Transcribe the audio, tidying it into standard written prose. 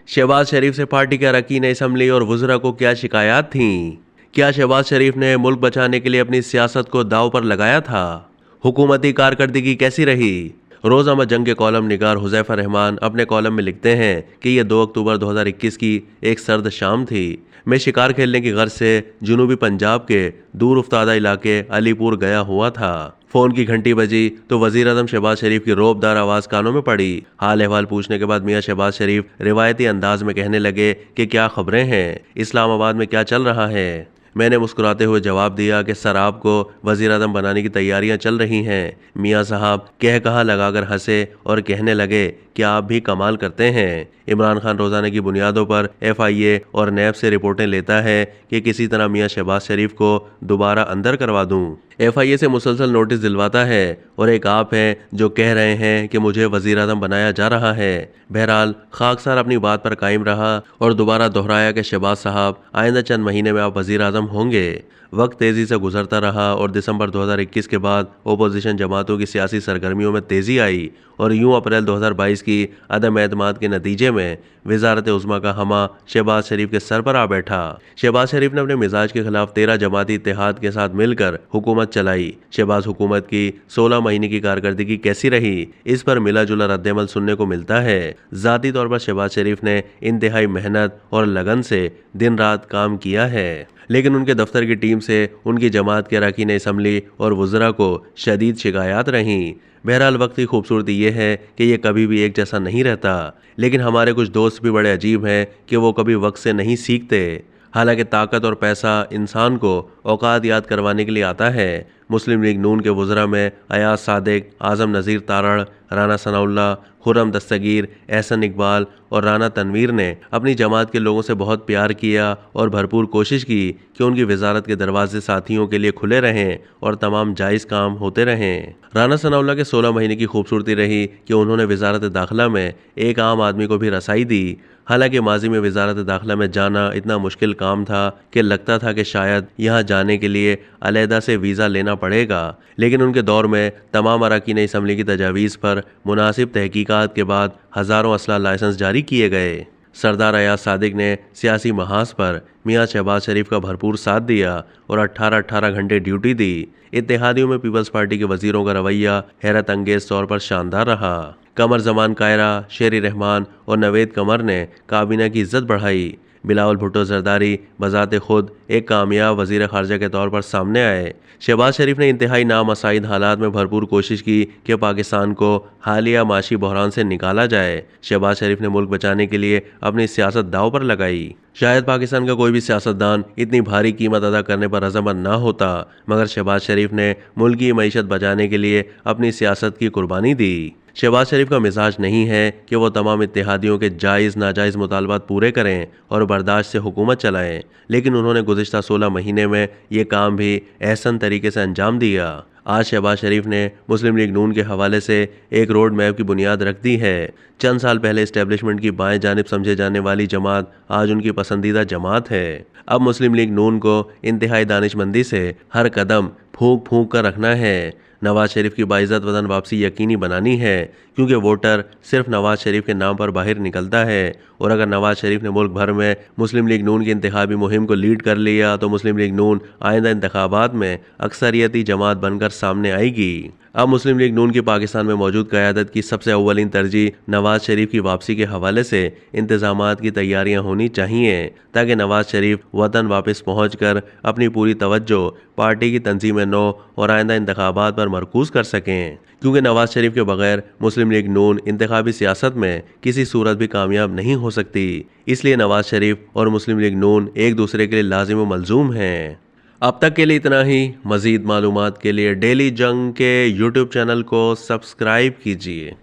शहबाज शरीफ से पार्टी के अरकान असम्बली और वुज़रा को क्या शिकायत थीं? क्या शहबाज शरीफ ने मुल्क बचाने के लिए अपनी सियासत को दांव पर लगाया था? हुकूमती कारकर्दगी कैसी रही? रोज़नामा जंग के कॉलम निगार हुज़ैफा रहमान अपने कॉलम में लिखते हैं कि यह 2 अक्टूबर 2021 की एक सर्द शाम थी। मैं शिकार खेलने की गर्ज से जनूबी पंजाब के दूर उफ्तादा इलाके अलीपुर गया हुआ था। फ़ोन की घंटी बजी तो वज़ीर आज़म शहबाज शरीफ की रोबदार आवाज़ कानों में पड़ी। हाल अहवाल पूछने के बाद मियाँ शहबाज शरीफ रिवायती अंदाज में कहने लगे कि क्या खबरें हैं, इस्लामाबाद में क्या चल रहा है। मैंने मुस्कुराते हुए जवाब दिया कि सर आपको वज़ीर आज़म बनाने की तैयारियां चल रही हैं। मियाँ साहब कह कहा लगाकर हंसे और कहने लगे कि आप भी कमाल करते हैं। इमरान खान रोज़ाना की बुनियादों पर FIA और नैब से रिपोर्टें लेता है कि किसी तरह मियाँ शहबाज शरीफ को दोबारा अंदर करवा दूं। FIA से मुसलसल नोटिस दिलवाता है और एक आप हैं जो कह रहे हैं कि मुझे वज़ीर आज़म बनाया जा रहा है। बहरहाल खाकसार अपनी बात पर कायम रहा और दोबारा दोहराया कि शहबाज साहब आइंदा चंद महीने में आप वज़ीर आज़म होंगे। वक्त तेज़ी से गुजरता रहा और दिसंबर 2021 के बाद ओपोजिशन जमातों की सियासी सरगर्मियों में तेज़ी आई और यूं अप्रैल 2022 की अदम एतमाद के नतीजे में वजारत उज़्मा का हमा शहबाज शरीफ के सर पर आ बैठा। शहबाज शरीफ ने अपने मिजाज के खिलाफ 13 जमाती इत्तेहाद के साथ मिलकर हुकूमत चलाई। शहबाज हुकूमत की 16 महीने की कारकर्दगी कैसी रही, इस पर मिला जुला रद्दमल सुनने को मिलता है। ज़ाती तौर पर शहबाज शरीफ ने इंतहाई मेहनत और लगन से दिन रात काम किया है, लेकिन उनके दफ्तर की टीम से उनकी जमात के अरकान असम्बली और वुज़रा को शदीद शिकायत रहीं। बहरहाल वक्त की खूबसूरती यह है कि यह कभी भी एक जैसा नहीं रहता, लेकिन हमारे कुछ दोस्त भी बड़े अजीब हैं कि वो कभी वक्त से नहीं सीखते। हालांकि ताकत और पैसा इंसान को औकात याद करवाने के लिए आता है। मुस्लिम लीग नून के वुज़रा में अयाज सादिक, आज़म नज़ीर तारड़, राना सनाउल्लाह, खुर्रम दस्तगीर, एहसन इकबाल और राना तनवीर ने अपनी जमात के लोगों से बहुत प्यार किया और भरपूर कोशिश की कि उनकी वजारत के दरवाजे साथियों के लिए खुले रहें और तमाम जायज़ काम होते रहें। राना सनाउल्लाह के 16 महीने की खूबसूरती रही कि उन्होंने वजारत दाखिला में एक आम आदमी को भी रसाई दी। हालांकि माजी में वजारत दाखिला में जाना इतना मुश्किल काम था कि लगता था कि शायद यहाँ जाने के लिए अलहदा से वीज़ा लेना पड़ेगा, लेकिन उनके दौर में तमाम अरकान असम्बली की तजावीज़ पर मुनासिब तहकीकात के बाद हज़ारों असला लाइसेंस जारी किए गए। सरदार अयाज सादिक ने सियासी महाज पर मियाँ शहबाज शरीफ का भरपूर साथ दिया और 18 घंटे ड्यूटी दी। इत्तेहादियों में पीपल्स पार्टी के वजीरों का रवैया हैरत अंगेज तौर पर शानदार रहा। कमर जमान कायरा, शेर रहमान और नवेद कमर ने काबीना की इज्जत बढ़ाई। बिलावल भुट्टो जरदारी बजाते खुद एक कामयाब वजीर खारजा के तौर पर सामने आए। शहबाज शरीफ ने इंतहाई नामसाइद हालात में भरपूर कोशिश की कि पाकिस्तान को हालिया माशी बहरान से निकाला जाए। शहबाज शरीफ ने मुल्क बचाने के लिए अपनी सियासत दांव पर लगाई। शायद पाकिस्तान का कोई भी सियासतदान इतनी भारी कीमत अदा करने पर रज़ामंद ना होता, मगर शहबाज शरीफ ने मुल्क की मईशत बचाने के लिए अपनी सियासत की कुर्बानी दी। शहबाज शरीफ का मिजाज नहीं है कि वो तमाम इत्तेहादियों के जायज़ नाजायज़ मुतालबात पूरे करें और बर्दाश्त से हुकूमत चलाएं, लेकिन उन्होंने गुज़िश्ता 16 महीने में ये काम भी एहसन तरीके से अंजाम दिया। आज शहबाज शरीफ ने मुस्लिम लीग नून के हवाले से एक रोड मैप की बुनियाद रख दी है। चंद साल पहले इस्टेब्लिशमेंट की बाएं जानिब समझे जाने वाली जमात आज उनकी पसंदीदा जमात है। अब मुस्लिम लीग नून को इंतहाई दानिशमंदी से हर कदम फूंक फूंक कर रखना है। नवाज शरीफ की बाइज़्ज़त वतन वापसी यकीनी बनानी है, क्योंकि वोटर सिर्फ नवाज शरीफ के नाम पर बाहर निकलता है और अगर नवाज शरीफ ने मुल्क भर में मुस्लिम लीग नून की इंतखाबी मुहिम को लीड कर लिया तो मुस्लिम लीग नून आइंदा इंतखाबात में अक्सरियती जमात बनकर सामने आएगी। अब मुस्लिम लीग नून की पाकिस्तान में मौजूद क़यादत की सबसे अव्वलीन तरजीह नवाज शरीफ की वापसी के हवाले से इंतजामात की तैयारियां होनी चाहिए, ताकि नवाज शरीफ वतन वापस पहुँच कर अपनी पूरी तवज्जो पार्टी की तंजीम नौ और आइंदा इंतखाबात पर मरकूज़ कर सकें, क्योंकि नवाज शरीफ के बगैर मुस्लिम लीग नून इंतखाबी सियासत में किसी सूरत भी कामयाब नहीं हो सकती। इसलिए नवाज शरीफ और मुस्लिम लीग नून एक दूसरे के लिए लाजिम व मलजूम हैं। अब तक के लिए इतना ही। मज़ीद मालूमात के लिए डेली जंग के YouTube चैनल को सब्सक्राइब कीजिए।